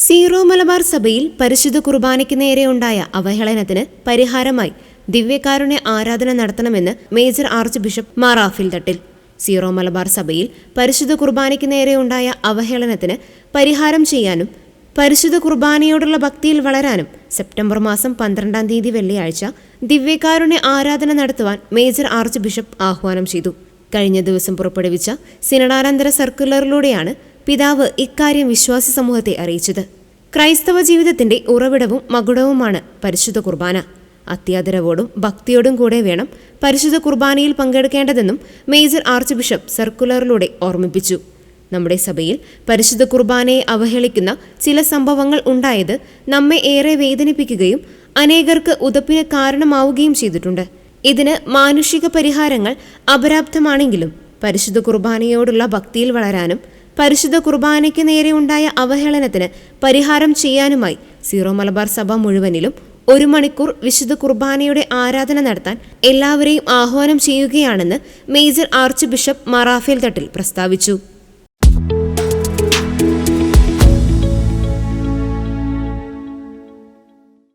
Zero Malabar സഭയിൽ പരിശുദ്ധ കുർബാനയ്ക്ക് നേരെയുണ്ടായ അവഹേളനത്തിന് പരിഹാരമായി ദിവ്യകാരുണ്യ ആരാധന നടത്തണമെന്ന് major archbishop Mar Raphael Thattil. Syro Malabar സഭയിൽ പരിശുദ്ധ കുർബാനയ്ക്ക് നേരെയുണ്ടായ അവഹേളനത്തിന് പരിഹാരം ചെയ്യാനും പരിശുദ്ധ കുർബാനയോടുള്ള ഭക്തിയിൽ വളരാനും സെപ്റ്റംബർ മാസം 12-ാം തീയതി വെള്ളിയാഴ്ച ദിവ്യകാരുണ്യ ആരാധന നടത്തുവാൻ മേജർ ആർച്ച് ബിഷപ്പ് ആഹ്വാനം ചെയ്തു. കഴിഞ്ഞ ദിവസം പുറപ്പെടുവിച്ച സിനഡാനന്തര സർക്കുലറിലൂടെയാണ് പിതാവ് ഇക്കാര്യം വിശ്വാസി സമൂഹത്തെ അറിയിച്ചത്. ക്രൈസ്തവ ജീവിതത്തിന്റെ ഉറവിടവും മകുടവുമാണ് പരിശുദ്ധ കുർബാന. അത്യാദരവോടും ഭക്തിയോടും കൂടെ വേണം പരിശുദ്ധ കുർബാനയിൽ പങ്കെടുക്കേണ്ടതെന്നും മേജർ ആർച്ച് ബിഷപ്പ് സർക്കുലറിലൂടെ ഓർമ്മിപ്പിച്ചു. നമ്മുടെ സഭയിൽ പരിശുദ്ധ കുർബാനയെ അവഹേളിക്കുന്ന ചില സംഭവങ്ങൾ ഉണ്ടായത് നമ്മെ ഏറെ വേദനിപ്പിക്കുകയും അനേകർക്ക് ഉതപ്പിന് കാരണമാവുകയും ചെയ്തിട്ടുണ്ട്. ഇതിന് മാനുഷിക പരിഹാരങ്ങൾ അപര്യാപ്തമാണെങ്കിലും പരിശുദ്ധ കുർബാനയോടുള്ള ഭക്തിയിൽ വളരാനും പരിശുദ്ധ കുർബാനയ്ക്ക് നേരെ ഉണ്ടായ അവഹേളനത്തിന് പരിഹാരം ചെയ്യാനുമായി സീറോ മലബാർ സഭ മുഴുവനിലും 1 മണിക്കൂർ വിശുദ്ധ കുർബാനയുടെ ആരാധന നടത്താൻ എല്ലാവരെയും ആഹ്വാനം ചെയ്യുകയാണെന്ന് major archbishop Mar Raphael Thattil പ്രസ്താവിച്ചു.